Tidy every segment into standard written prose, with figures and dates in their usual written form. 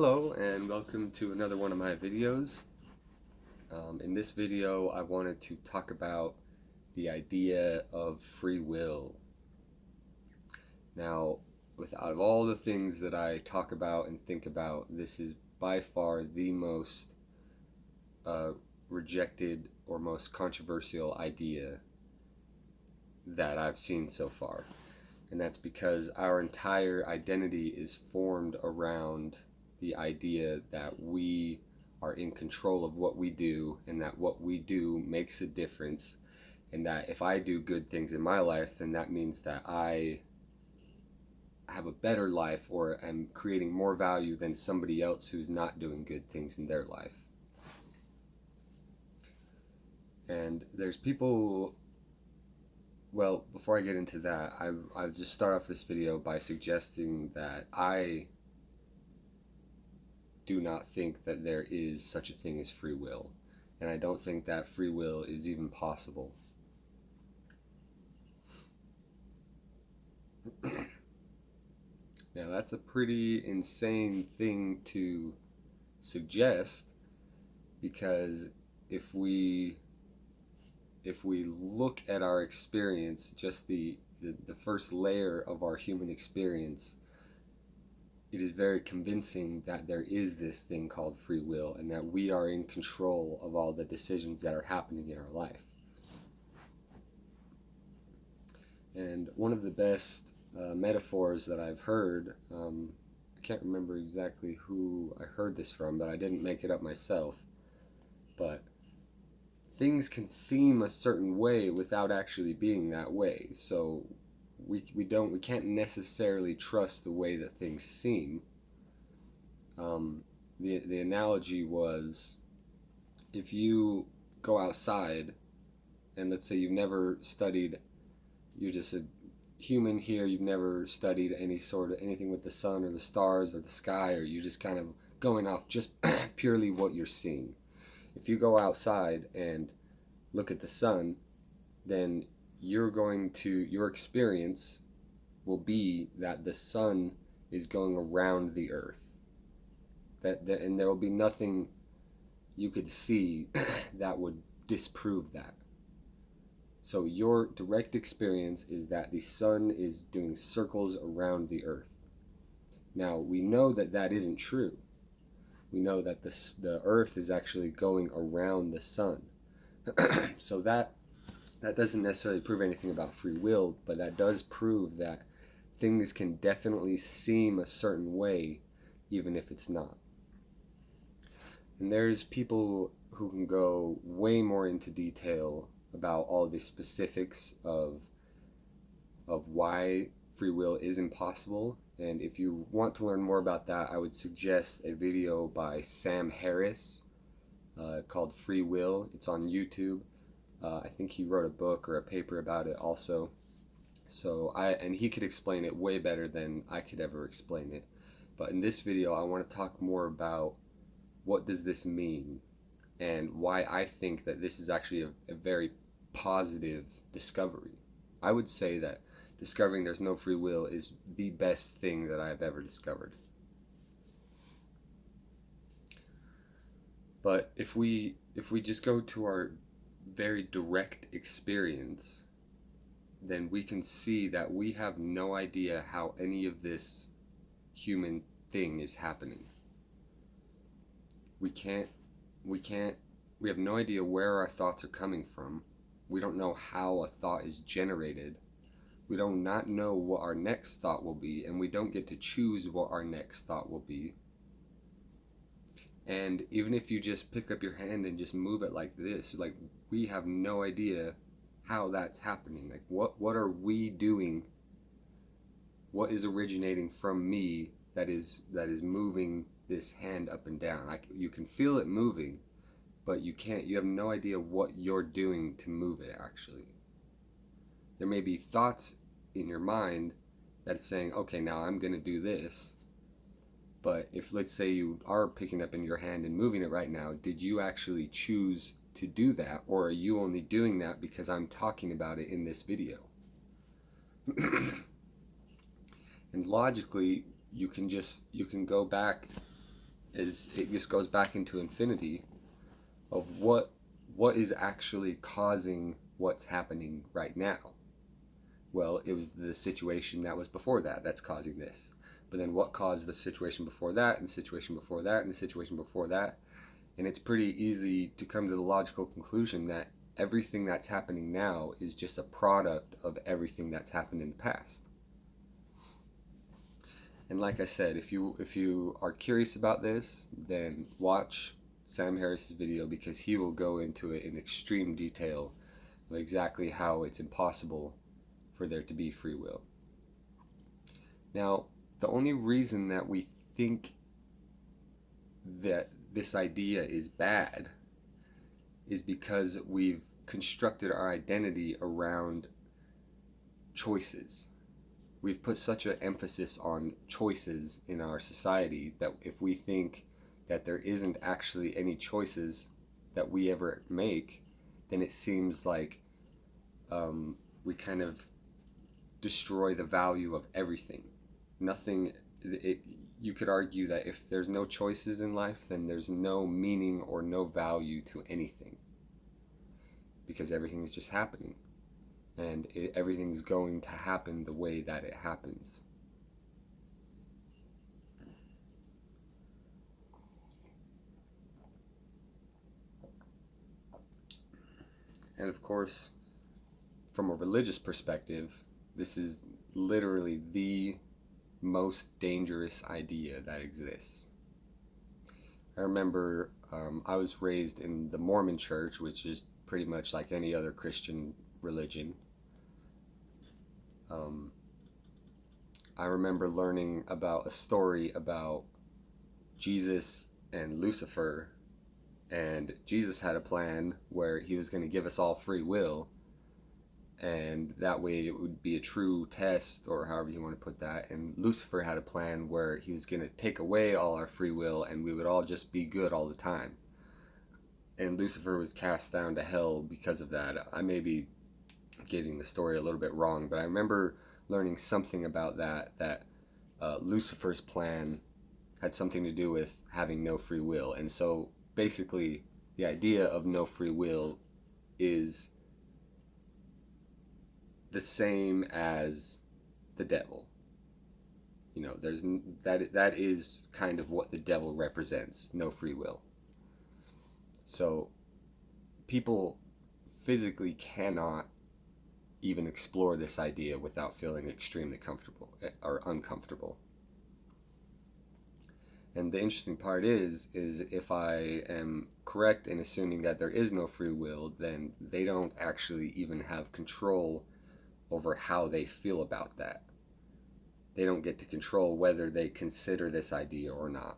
Hello and welcome to another one of my videos. In this video I wanted to talk about the idea of free will. Now, out of all the things that I talk about and think about, this is by far the most rejected or most controversial idea that I've seen so far. And that's because our entire identity is formed around the idea that we are in control of what we do, and that what we do makes a difference, and that if I do good things in my life, then that means that I have a better life or am creating more value than somebody else who's not doing good things in their life. And there's people, well, before I get into that, I'll just start off this video by suggesting that I do not think that there is such a thing as free will, and I don't think that free will is even possible. Now, that's a pretty insane thing to suggest, because if we look at our experience, just the first layer of our human experience, it is very convincing that there is this thing called free will, and that we are in control of all the decisions that are happening in our life. And one of the best metaphors that I've heard, I can't remember exactly who I heard this from, but I didn't make it up myself, but things can seem a certain way without actually being that way. So we can't necessarily trust the way that things seem. The analogy was, if you go outside and let's say you've never studied, you're just a human here, you've never studied anything with the sun or the stars or the sky, or you're just kind of going off just purely what you're seeing. If you go outside and look at the sun, then your experience will be that the sun is going around the earth. And there will be nothing you could see that would disprove that. So your direct experience is that the sun is doing circles around the earth. Now, we know that that isn't true. We know that the earth is actually going around the sun. So that doesn't necessarily prove anything about free will, but that does prove that things can definitely seem a certain way even if it's not. And there's people who can go way more into detail about all the specifics of why free will is impossible. And if you want to learn more about that, I would suggest a video by Sam Harris called Free Will. It's on YouTube. I think he wrote a book or a paper about it also. And he could explain it way better than I could ever explain it. But in this video, I want to talk more about what does this mean, and why I think that this is actually a very positive discovery. I would say that discovering there's no free will is the best thing that I've ever discovered. But if we just go to our very direct experience, then we can see that we have no idea how any of this human thing is happening. We have no idea where our thoughts are coming from. We don't know how a thought is generated. We do not know what our next thought will be, and we don't get to choose what our next thought will be. And even if you just pick up your hand and just move it like this, like, we have no idea how that's happening. Like, what are we doing? What is originating from me that is moving this hand up and down? You can feel it moving, but you have no idea what you're doing to move it actually. There may be thoughts in your mind that is saying, okay, now I'm going to do this. But if, let's say, you are picking up in your hand and moving it right now, did you actually choose to do that? Or are you only doing that because I'm talking about it in this video? And logically, you can go back is it just goes back into infinity of what is actually causing what's happening right now. Well, it was the situation that was before that that's causing this. But then what caused the situation before that, and the situation before that, and the situation before that? And it's pretty easy to come to the logical conclusion that everything that's happening now is just a product of everything that's happened in the past. And like I said, if you are curious about this, then watch Sam Harris's video, because he will go into it in extreme detail of exactly how it's impossible for there to be free will. Now, the only reason that we think that this idea is bad is because we've constructed our identity around choices. We've put such an emphasis on choices in our society that if we think that there isn't actually any choices that we ever make, then it seems like we kind of destroy the value of everything. You could argue that if there's no choices in life, then there's no meaning or no value to anything, because everything is just happening, and everything's going to happen the way that it happens. And of course, from a religious perspective, this is literally the most dangerous idea that exists. I remember I was raised in the Mormon church, which is pretty much like any other Christian religion. I remember learning about a story about Jesus and Lucifer, and Jesus had a plan where he was going to give us all free will, and that way it would be a true test, or however you want to put that. And Lucifer had a plan where he was going to take away all our free will and we would all just be good all the time. And Lucifer was cast down to hell because of that. I may be getting the story a little bit wrong, but I remember learning something about that Lucifer's plan had something to do with having no free will. And so basically the idea of no free will is the same as the devil. You know, there's that is kind of what the devil represents, no free will. So people physically cannot even explore this idea without feeling extremely comfortable or uncomfortable. And the interesting part is if I am correct in assuming that there is no free will, then they don't actually even have control over how they feel about that. They don't get to control whether they consider this idea or not,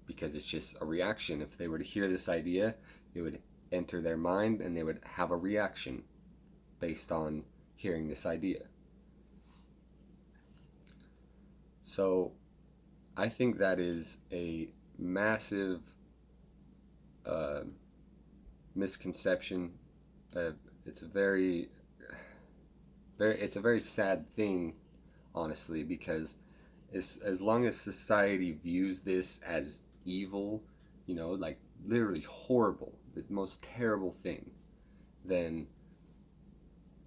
because it's just a reaction. If they were to hear this idea, it would enter their mind and they would have a reaction based on hearing this idea. So I think that is a massive misconception. It's a very sad thing, honestly, because as long as society views this as evil, you know, like literally horrible, the most terrible thing, then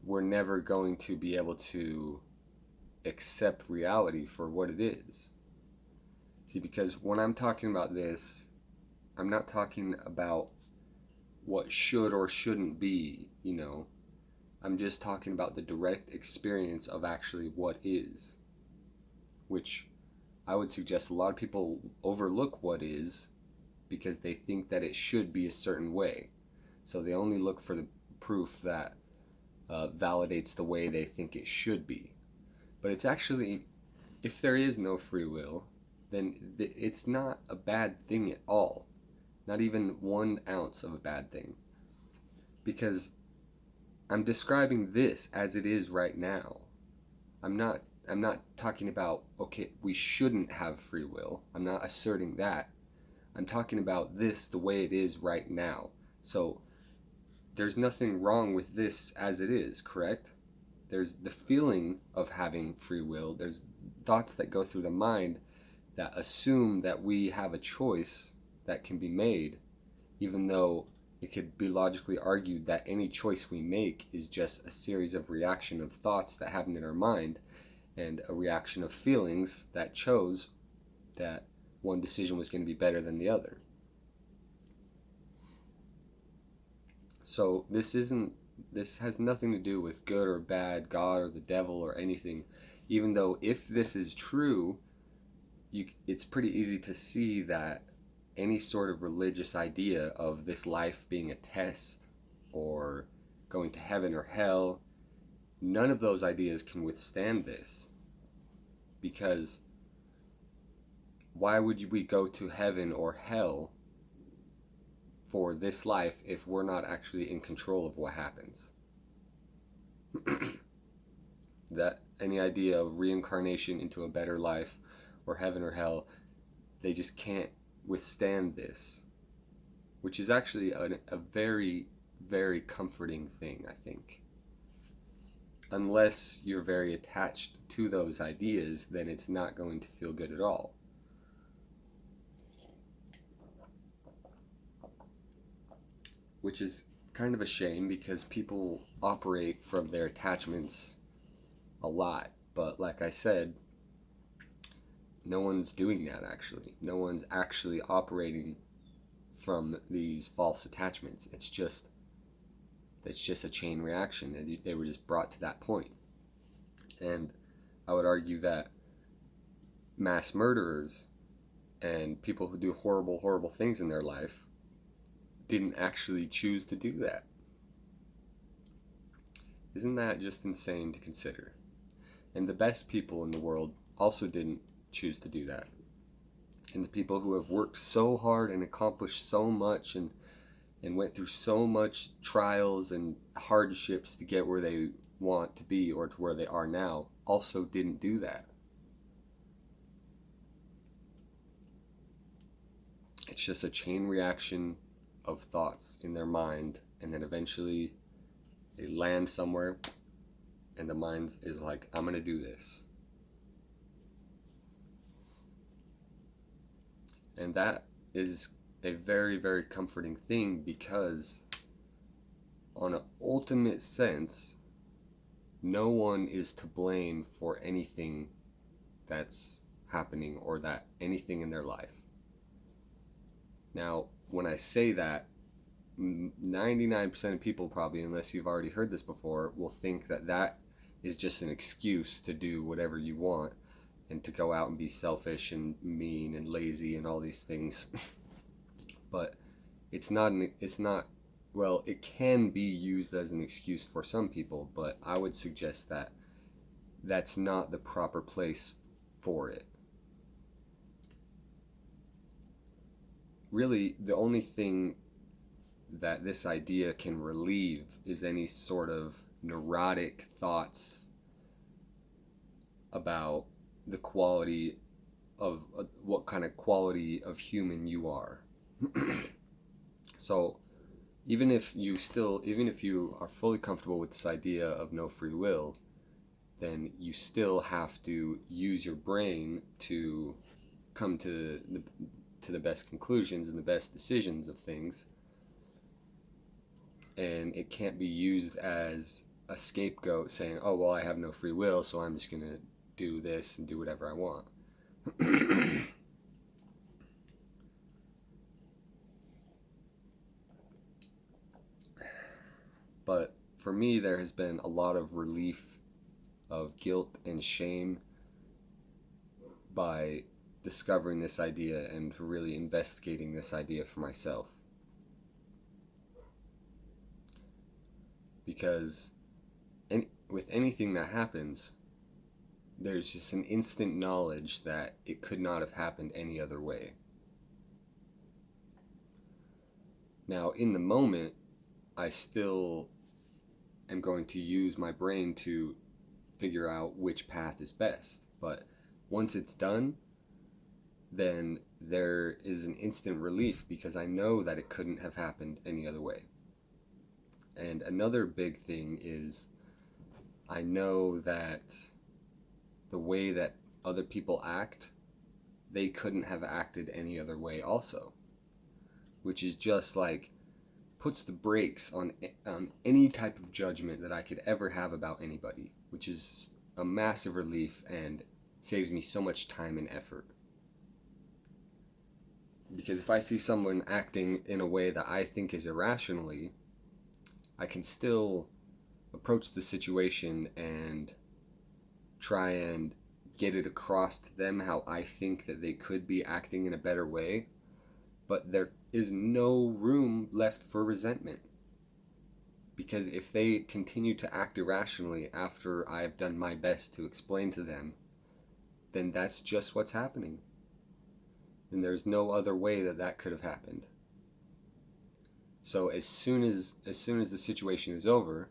we're never going to be able to accept reality for what it is. See, because when I'm talking about this, I'm not talking about what should or shouldn't be, you know. I'm just talking about the direct experience of actually what is, which I would suggest a lot of people overlook what is because they think that it should be a certain way. So they only look for the proof that validates the way they think it should be. But it's actually, if there is no free will, then it's not a bad thing at all. Not even 1 ounce of a bad thing. Because I'm describing this as it is right now. I'm not talking about, okay, we shouldn't have free will. I'm not asserting that. I'm talking about this the way it is right now. So there's nothing wrong with this as it is, correct? There's the feeling of having free will. There's thoughts that go through the mind, that assume that we have a choice that can be made, even though it could be logically argued that any choice we make is just a series of reaction of thoughts that happen in our mind and a reaction of feelings that chose that one decision was going to be better than the other. So this has nothing to do with good or bad, God or the devil or anything. Even though if this is true, it's pretty easy to see that any sort of religious idea of this life being a test or going to heaven or hell, none of those ideas can withstand this. Because why would we go to heaven or hell for this life if we're not actually in control of what happens? That any idea of reincarnation into a better life or heaven or hell, they just can't withstand this, which is actually a very, very comforting thing, I think. Unless you're very attached to those ideas, then it's not going to feel good at all. Which is kind of a shame because people operate from their attachments a lot. But like I said, no one's doing that actually. No one's actually operating from these false attachments. It's just a chain reaction. They were just brought to that point. And I would argue that mass murderers and people who do horrible, horrible things in their life didn't actually choose to do that. Isn't that just insane to consider? And the best people in the world also didn't choose to do that. And the people who have worked so hard and accomplished so much and went through so much trials and hardships to get where they want to be or to where they are now also didn't do that. It's just a chain reaction of thoughts in their mind, and then eventually they land somewhere and the mind is like, I'm going to do this. And that is a very, very comforting thing because on an ultimate sense, no one is to blame for anything that's happening or that anything in their life. Now, when I say that, 99% of people probably, unless you've already heard this before, will think that that is just an excuse to do whatever you want and to go out and be selfish and mean and lazy and all these things. But it can be used as an excuse for some people, but I would suggest that that's not the proper place for it. Really, the only thing that this idea can relieve is any sort of neurotic thoughts about the quality of what kind of quality of human you are. So even if you are fully comfortable with this idea of no free will, then you still have to use your brain to come to the best conclusions and the best decisions of things. And it can't be used as a scapegoat saying, oh, well, I have no free will, so I'm just going to do this and do whatever I want. But for me, there has been a lot of relief of guilt and shame by discovering this idea and really investigating this idea for myself. Because with anything that happens, there's just an instant knowledge that it could not have happened any other way. Now, in the moment, I still am going to use my brain to figure out which path is best. But once it's done, then there is an instant relief because I know that it couldn't have happened any other way. And another big thing is I know that the way that other people act they couldn't have acted any other way also, which is just like puts the brakes on any type of judgment that I could ever have about anybody, which is a massive relief and saves me so much time and effort. Because if I see someone acting in a way that I think is irrationally, I can still approach the situation and try and get it across to them how I think that they could be acting in a better way, but there is no room left for resentment. Because if they continue to act irrationally after I've done my best to explain to them, then that's just what's happening. And there's no other way that that could have happened. So as soon as the situation is over,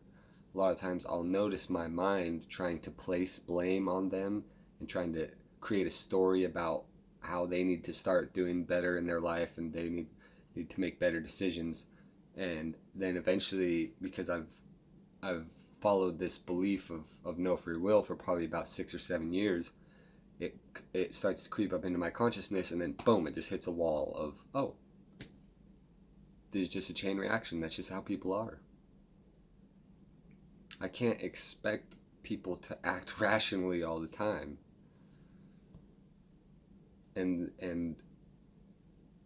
a lot of times I'll notice my mind trying to place blame on them and trying to create a story about how they need to start doing better in their life and they need to make better decisions. And then eventually, because I've followed this belief of no free will for probably about 6 or 7 years, it starts to creep up into my consciousness, and then boom, it just hits a wall of, oh, there's just a chain reaction. That's just how people are. I can't expect people to act rationally all the time. And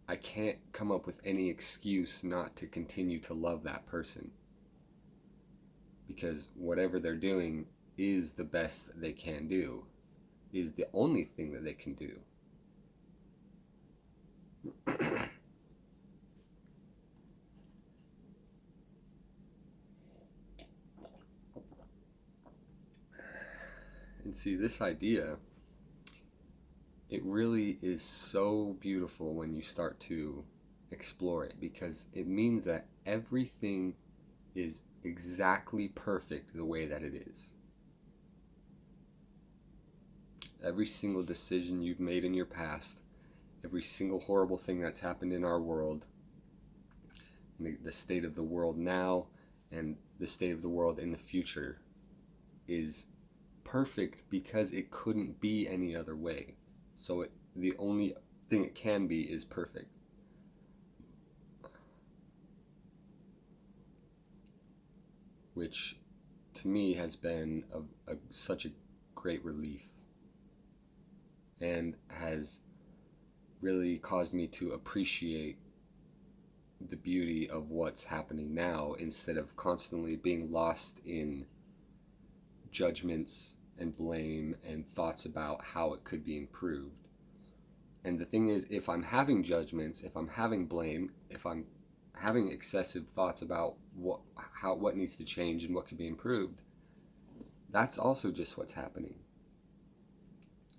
I can't come up with any excuse not to continue to love that person. Because whatever they're doing is the best that they can do, is the only thing that they can do. And see, this idea, it really is so beautiful when you start to explore it, because it means that everything is exactly perfect the way that it is. Every single decision you've made in your past, every single horrible thing that's happened in our world, the state of the world now and the state of the world in the future is perfect because it couldn't be any other way. So the only thing it can be is perfect. Which to me has been such a great relief, and has really caused me to appreciate the beauty of what's happening now, instead of constantly being lost in judgments and blame and thoughts about how it could be improved. And the thing is, if I'm having judgments, if I'm having blame, if I'm having excessive thoughts about what needs to change and what could be improved, that's also just what's happening.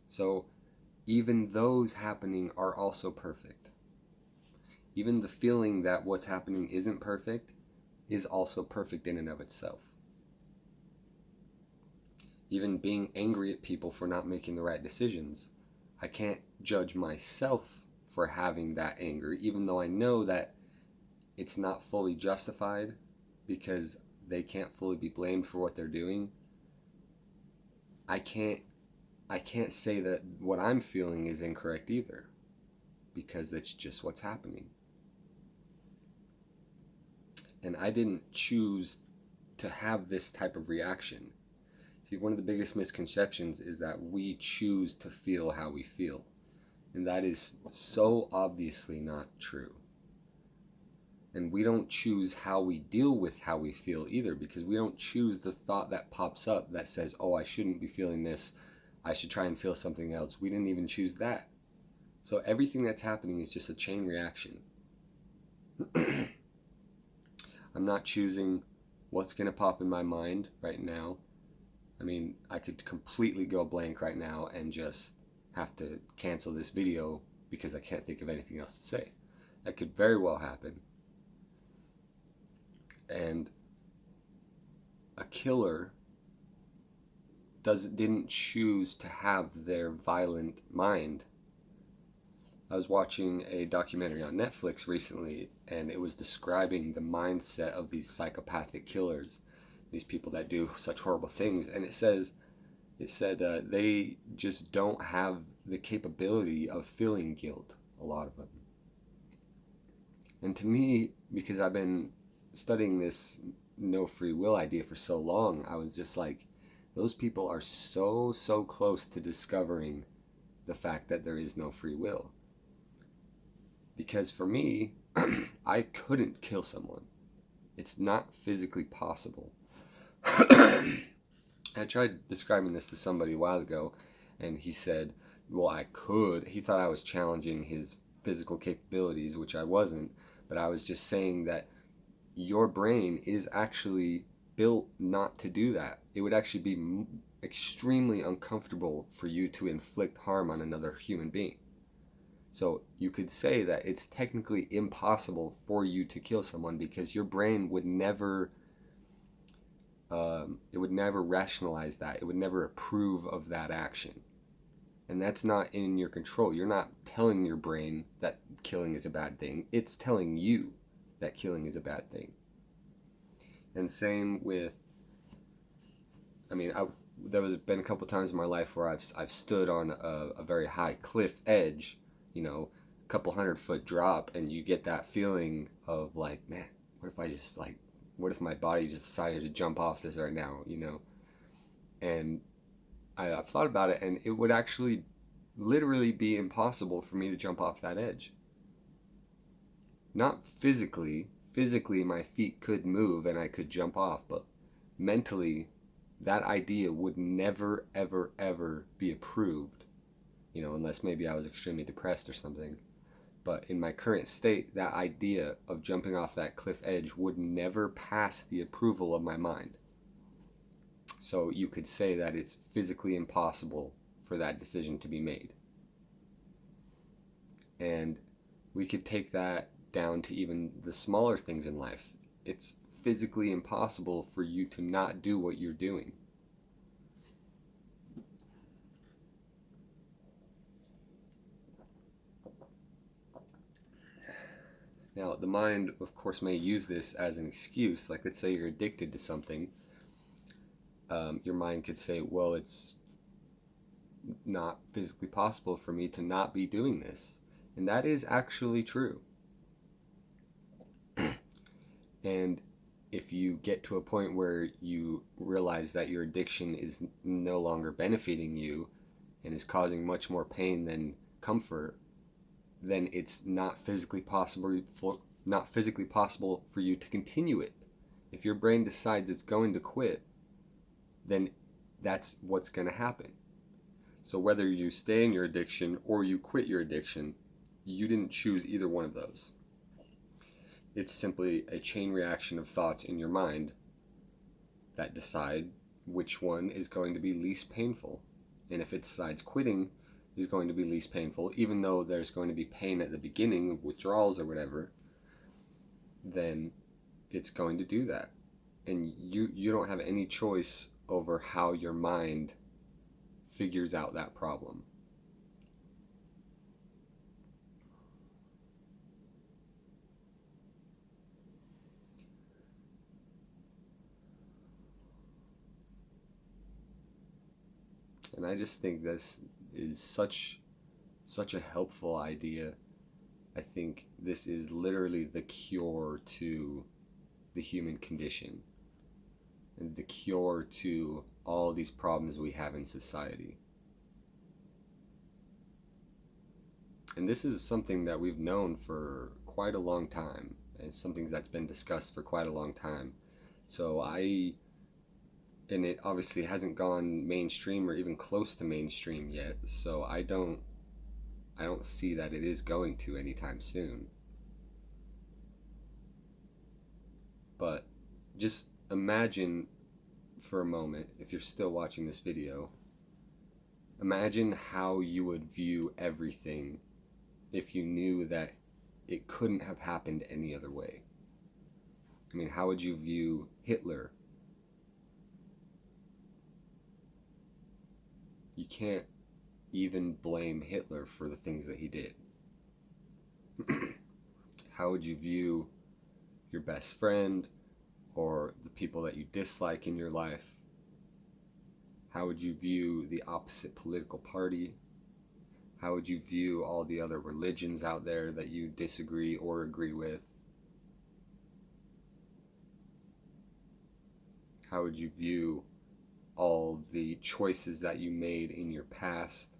So even those happening are also perfect. Even the feeling that what's happening isn't perfect is also perfect in and of itself. Even being angry at people for not making the right decisions, I can't judge myself for having that anger, even though I know that it's not fully justified, because they can't fully be blamed for what they're doing. I can't say that what I'm feeling is incorrect either, because it's just what's happening. And I didn't choose to have this type of reaction. See, one of the biggest misconceptions is that we choose to feel how we feel. And that is so obviously not true. And we don't choose how we deal with how we feel either, because we don't choose the thought that pops up that says, oh, I shouldn't be feeling this, I should try and feel something else. We didn't even choose that. So everything that's happening is just a chain reaction. I'm not choosing what's going to pop in my mind right now. I mean, I could completely go blank right now and just have to cancel this video because I can't think of anything else to say. That could very well happen. And a killer didn't choose to have their violent mind. I was watching a documentary on Netflix recently, and it was describing the mindset of these psychopathic killers, these people that do such horrible things. And it said they just don't have the capability of feeling guilt, a lot of them. And to me, because I've been studying this no free will idea for so long, I was just like, those people are so close to discovering the fact that there is no free will. Because for me, I couldn't kill someone. It's not physically possible. I tried describing this to somebody a while ago, and he said, well, I could. He thought I was challenging his physical capabilities, which I wasn't, but I was just saying that your brain is actually built not to do that. It would actually be extremely uncomfortable for you to inflict harm on another human being. So you could say that it's technically impossible for you to kill someone, because your brain would never rationalize that. It would never approve of that action. And that's not in your control. You're not telling your brain that killing is a bad thing. It's telling you that killing is a bad thing. And same with, there has been a couple times in my life where I've stood on a very high cliff edge, a couple 100-foot drop, and you get that feeling of like, man, what if my body just decided to jump off this right now, And I've thought about it, and it would actually literally be impossible for me to jump off that edge. Not physically. Physically, my feet could move and I could jump off, but mentally, that idea would never, ever, ever be approved, unless maybe I was extremely depressed or something. But in my current state, that idea of jumping off that cliff edge would never pass the approval of my mind. So you could say that it's physically impossible for that decision to be made. And we could take that down to even the smaller things in life. It's physically impossible for you to not do what you're doing. Now, the mind, of course, may use this as an excuse. Like, let's say you're addicted to something. Your mind could say, well, it's not physically possible for me to not be doing this. And that is actually true. And if you get to a point where you realize that your addiction is no longer benefiting you and is causing much more pain than comfort, then it's not physically possible for you to continue it. If your brain decides it's going to quit, then that's what's going to happen. So whether you stay in your addiction or you quit your addiction, you didn't choose either one of those. It's simply a chain reaction of thoughts in your mind that decide which one is going to be least painful. And if it decides quitting is going to be least painful, even though there's going to be pain at the beginning of withdrawals or whatever, then it's going to do that. And you don't have any choice over how your mind figures out that problem. And I just think this is such a helpful idea. I think this is literally the cure to the human condition and the cure to all these problems we have in society. And this is something that we've known for quite a long time. It's something that's been discussed for quite a long time. And it obviously hasn't gone mainstream or even close to mainstream yet, so I don't see that it is going to anytime soon. But just imagine for a moment, if you're still watching this video, imagine how you would view everything if you knew that it couldn't have happened any other way. How would you view Hitler? You can't even blame Hitler for the things that he did. How would you view your best friend or the people that you dislike in your life? How would you view the opposite political party? How would you view all the other religions out there that you disagree or agree with? How would you view all the choices that you made in your past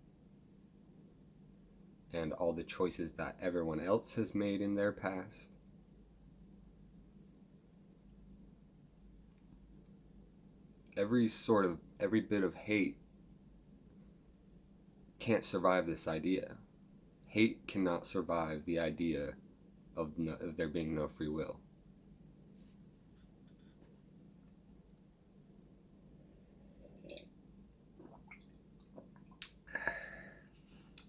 and all the choices that everyone else has made in their past? Every bit of hate can't survive this idea. Hate cannot survive the idea of there being no free will.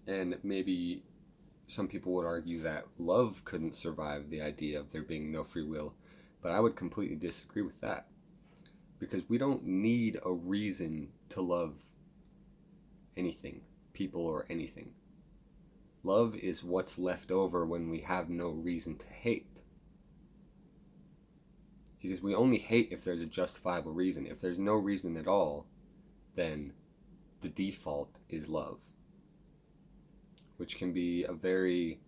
And maybe some people would argue that love couldn't survive the idea of there being no free will, but I would completely disagree with that. Because we don't need a reason to love anything, people, or anything. Love is what's left over when we have no reason to hate. Because we only hate if there's a justifiable reason. If there's no reason at all, then the default is love. Which can be a very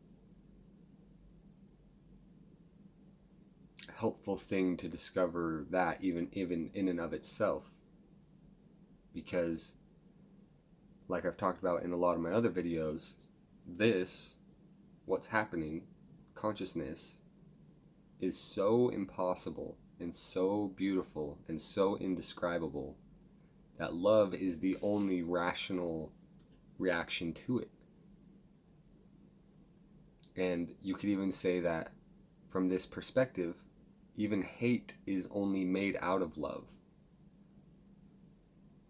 helpful thing to discover that even in and of itself. Because, like I've talked about in a lot of my other videos, what's happening, consciousness, is so impossible and so beautiful and so indescribable that love is the only rational reaction to it. And you could even say that from this perspective, even hate is only made out of love.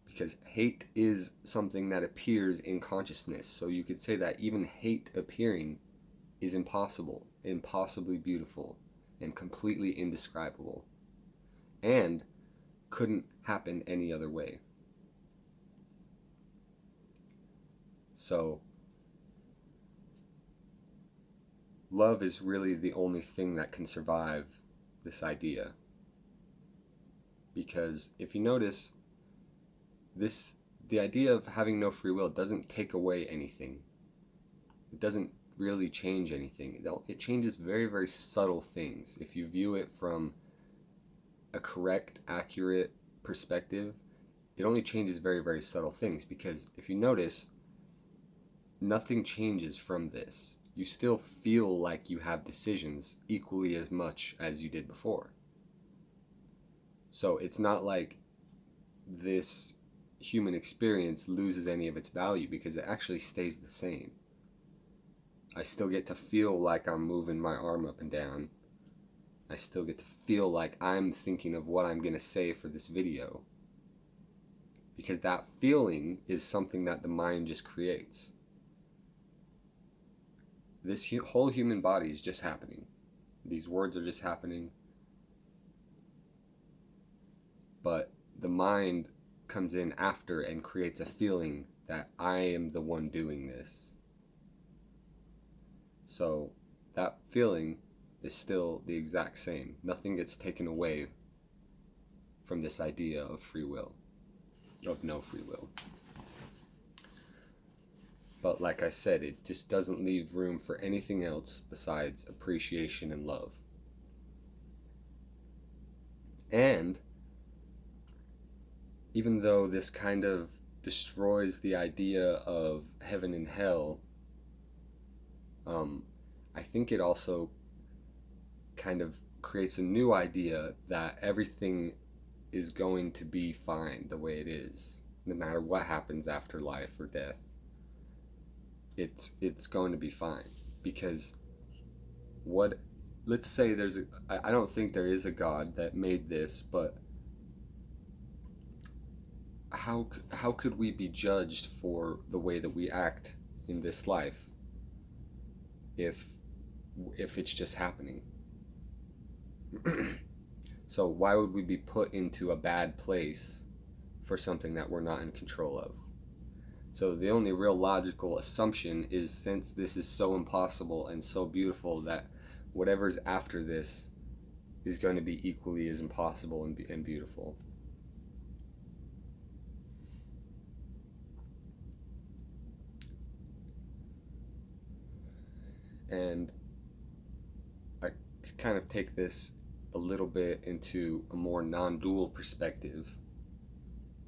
Because hate is something that appears in consciousness. So you could say that even hate appearing is impossible, impossibly beautiful, and completely indescribable. And couldn't happen any other way. So love is really the only thing that can survive this idea. Because if you notice, the idea of having no free will doesn't take away anything. It doesn't really change anything. It changes very, very subtle things. If you view it from a correct, accurate perspective, it only changes very, very subtle things. Because if you notice, nothing changes from this. You still feel like you have decisions equally as much as you did before. So it's not like this human experience loses any of its value, because it actually stays the same. I still get to feel like I'm moving my arm up and down. I still get to feel like I'm thinking of what I'm going to say for this video. Because that feeling is something that the mind just creates. This whole human body is just happening. These words are just happening. But the mind comes in after and creates a feeling that I am the one doing this. So that feeling is still the exact same. Nothing gets taken away from this idea of free will, of no free will. But like I said, it just doesn't leave room for anything else besides appreciation and love. And even though this kind of destroys the idea of heaven and hell, I think it also kind of creates a new idea that everything is going to be fine the way it is, no matter what happens after life or death. It's going to be fine. Because let's say I don't think there is a God that made this, but how could we be judged for the way that we act in this life if it's just happening? So why would we be put into a bad place for something that we're not in control of? So the only real logical assumption is, since this is so impossible and so beautiful, that whatever's after this is going to be equally as impossible and beautiful. And I kind of take this a little bit into a more non-dual perspective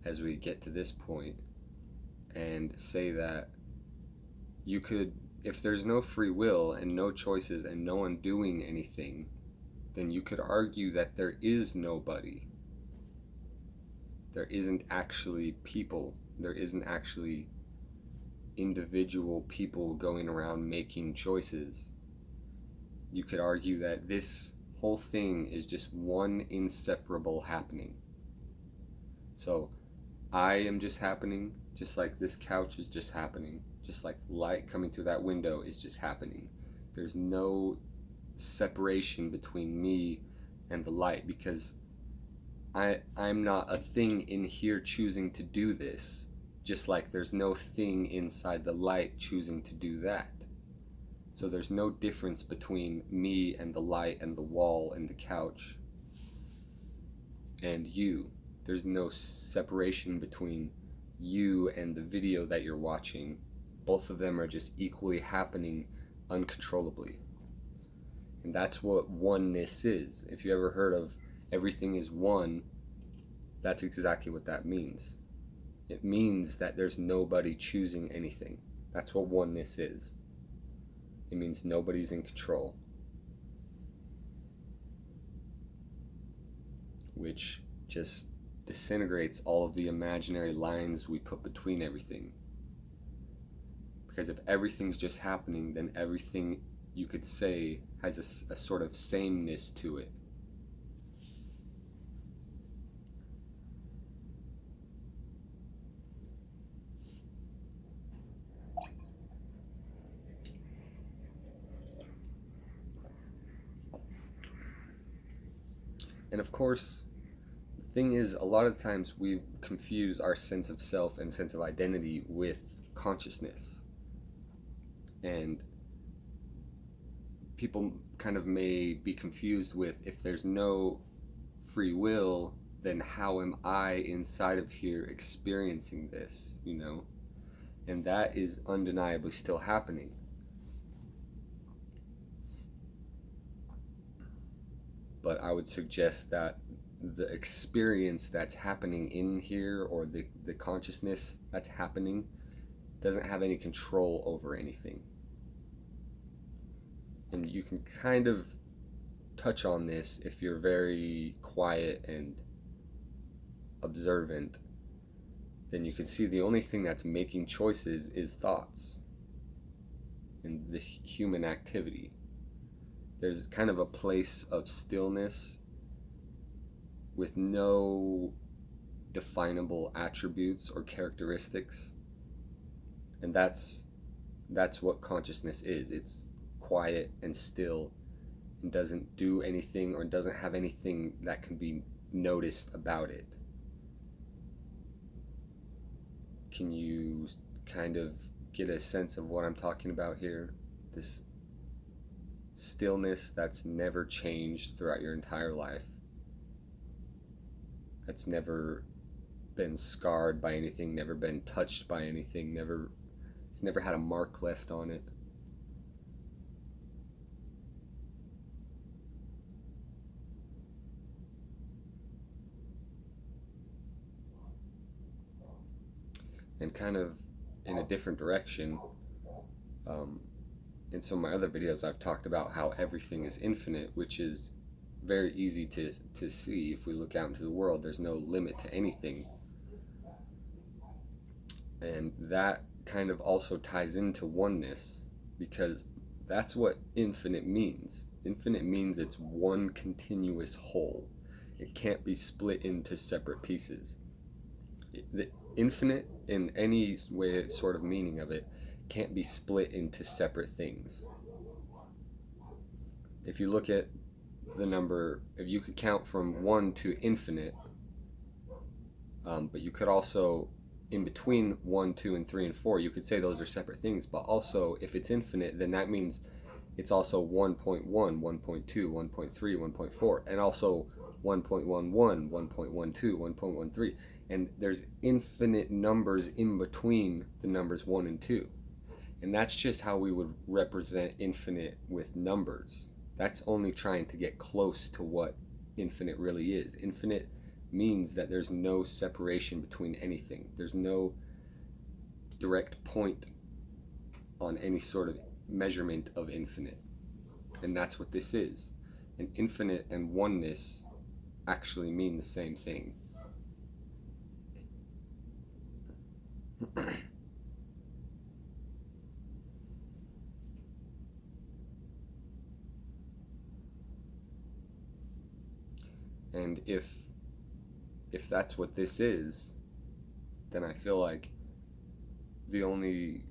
as we get to this point, and say that you could, if there's no free will and no choices and no one doing anything, then you could argue that there is nobody. There isn't actually people. There isn't actually individual people going around making choices. You could argue that this whole thing is just one inseparable happening. So I am just happening, just like this couch is just happening, just like light coming through that window is just happening. There's no separation between me and the light, because I'm not a thing in here choosing to do this, just like there's no thing inside the light choosing to do that. So there's no difference between me and the light and the wall and the couch and you. There's no separation between you and the video that you're watching. Both of them are just equally happening uncontrollably. And that's what oneness is. If you ever heard of everything is one, that's exactly what that means. It means that there's nobody choosing anything. That's what oneness is. It means nobody's in control. Which just disintegrates all of the imaginary lines we put between everything. Because if everything's just happening, then everything, you could say, has a sort of sameness to it. And of course, the thing is, a lot of times we confuse our sense of self and sense of identity with consciousness. And people kind of may be confused with, if there's no free will, then how am I inside of here experiencing this, you know? And that is undeniably still happening. But I would suggest that the experience that's happening in here, or the consciousness that's happening, doesn't have any control over anything. And you can kind of touch on this if you're very quiet and observant. Then you can see the only thing that's making choices is thoughts and the human activity. There's kind of a place of stillness with no definable attributes or characteristics. And that's what consciousness is. It's quiet and still and doesn't do anything, or doesn't have anything that can be noticed about it. Can you kind of get a sense of what I'm talking about here? This stillness that's never changed throughout your entire life, that's never been scarred by anything, never been touched by anything, it's never had a mark left on it. And kind of in a different direction, in some of my other videos I've talked about how everything is infinite, which is very easy to see. If we look out into the world, there's no limit to anything. And that kind of also ties into oneness, because that's what infinite means. Infinite means it's one continuous whole. It can't be split into separate pieces. The infinite, in any way, sort of meaning of it, can't be split into separate things. If you look at the number, if you could count from 1 to infinite, but you could also, in between 1, 2, and 3, and 4, you could say those are separate things. But also, if it's infinite, then that means it's also 1.1, 1.2, 1.3, 1.4, and also 1.11, 1.12, 1.13. And there's infinite numbers in between the numbers 1 and 2. And that's just how we would represent infinite with numbers. That's only trying to get close to what infinite really is. Infinite means that there's no separation between anything. There's no direct point on any sort of measurement of infinite. And that's what this is. And infinite and oneness actually mean the same thing. And if that's what this is, then I feel like the only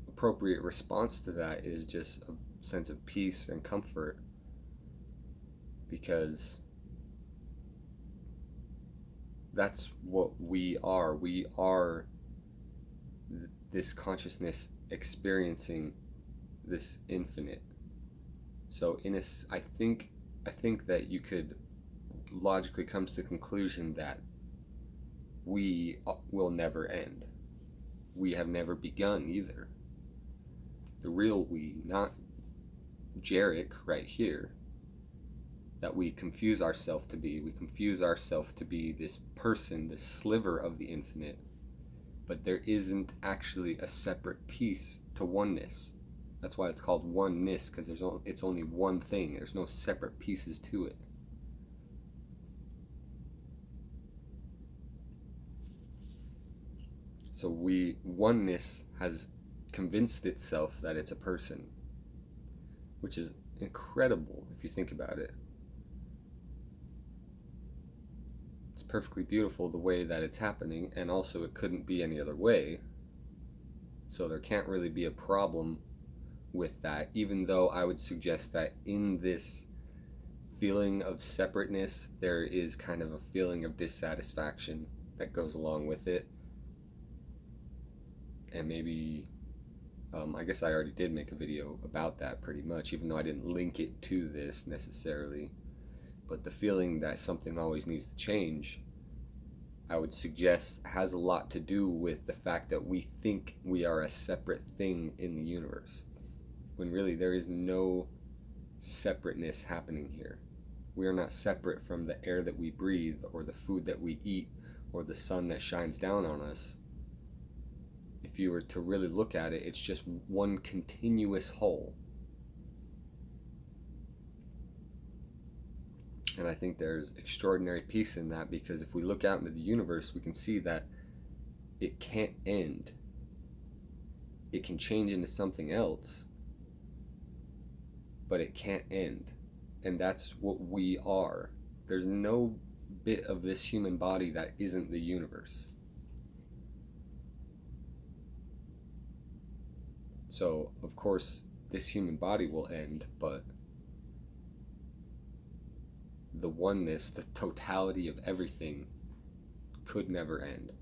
appropriate response to that is just a sense of peace and comfort, because that's what we are. We are this consciousness experiencing this infinite. So I think that you could logically come to the conclusion that we will never end. We have never begun either. The real we, not Jerrick right here, that we confuse ourselves to be. We confuse ourselves to be this person, this sliver of the infinite, but there isn't actually a separate piece to oneness. That's why it's called oneness, because it's only one thing. There's no separate pieces to it. So oneness has convinced itself that it's a person, which is incredible if you think about it. It's perfectly beautiful the way that it's happening, and also it couldn't be any other way. So there can't really be a problem with that, even though I would suggest that in this feeling of separateness, there is kind of a feeling of dissatisfaction that goes along with it. And maybe, I guess I already did make a video about that pretty much, even though I didn't link it to this necessarily. But the feeling that something always needs to change, I would suggest, has a lot to do with the fact that we think we are a separate thing in the universe, when really there is no separateness happening here. We are not separate from the air that we breathe, or the food that we eat, or the sun that shines down on us. If you were to really look at it, it's just one continuous whole. And I think there's extraordinary peace in that, because if we look out into the universe, we can see that it can't end. It can change into something else, but it can't end. And that's what we are. There's no bit of this human body that isn't the universe. So, of course, this human body will end, but the oneness, the totality of everything, could never end.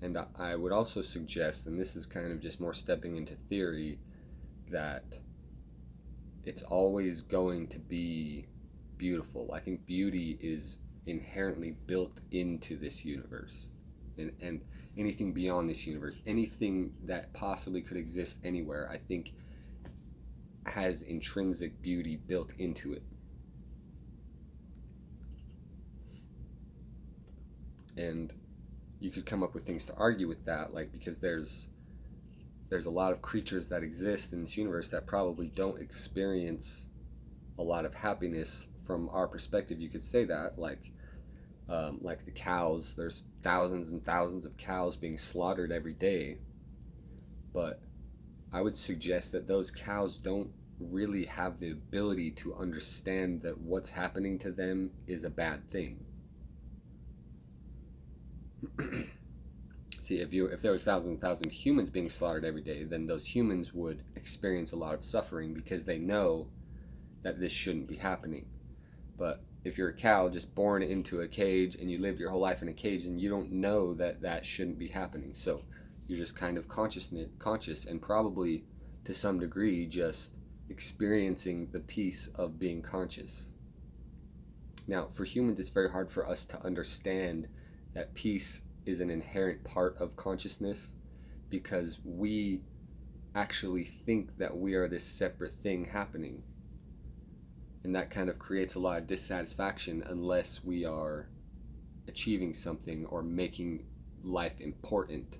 And I would also suggest, and this is kind of just more stepping into theory, that it's always going to be beautiful. I think beauty is inherently built into this universe. And anything beyond this universe, anything that possibly could exist anywhere, I think has intrinsic beauty built into it. And you could come up with things to argue with that, like, because there's a lot of creatures that exist in this universe that probably don't experience a lot of happiness from our perspective. You could say that, like the cows. There's thousands and thousands of cows being slaughtered every day, but I would suggest that those cows don't really have the ability to understand that what's happening to them is a bad thing. See, if there was thousands and thousands of humans being slaughtered every day, then those humans would experience a lot of suffering, because they know that this shouldn't be happening. But if you're a cow just born into a cage, and you lived your whole life in a cage, and you don't know that that shouldn't be happening, so you're just kind of conscious, and probably to some degree just experiencing the peace of being conscious. Now, for humans, it's very hard for us to understand that peace is an inherent part of consciousness, because we actually think that we are this separate thing happening. And that kind of creates a lot of dissatisfaction unless we are achieving something or making life important.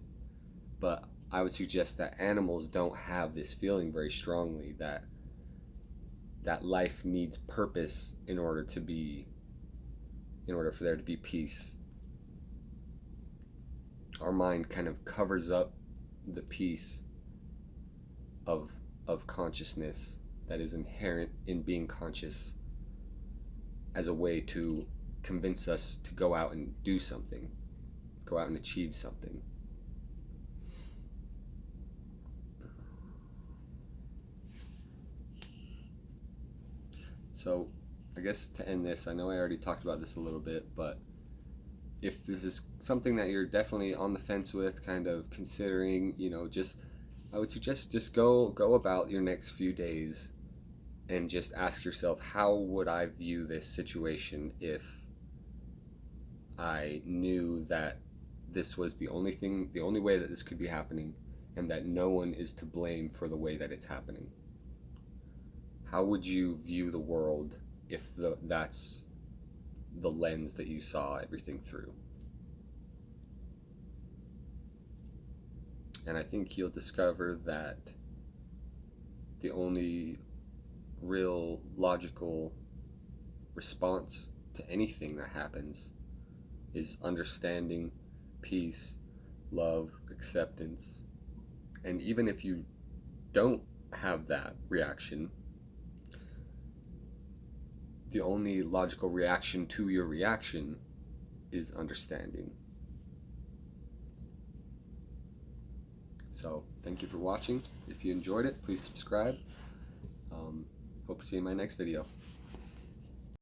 But I would suggest that animals don't have this feeling very strongly, that life needs purpose in order for there to be peace. Our mind kind of covers up the peace of consciousness that is inherent in being conscious, as a way to convince us to go out and do something, go out and achieve something. So I guess to end this, I know I already talked about this a little bit, but if this is something that you're definitely on the fence with, kind of considering, I would suggest just go about your next few days and just ask yourself, how would I view this situation if I knew that this was the only way that this could be happening, and that no one is to blame for the way that it's happening? How would you view the world if that's the lens that you saw everything through? And I think you'll discover that the only real logical response to anything that happens is understanding, peace, love, acceptance. And even if you don't have that reaction, the only logical reaction to your reaction is understanding. So, thank you for watching. If you enjoyed it, please subscribe. Hope to see you in my next video.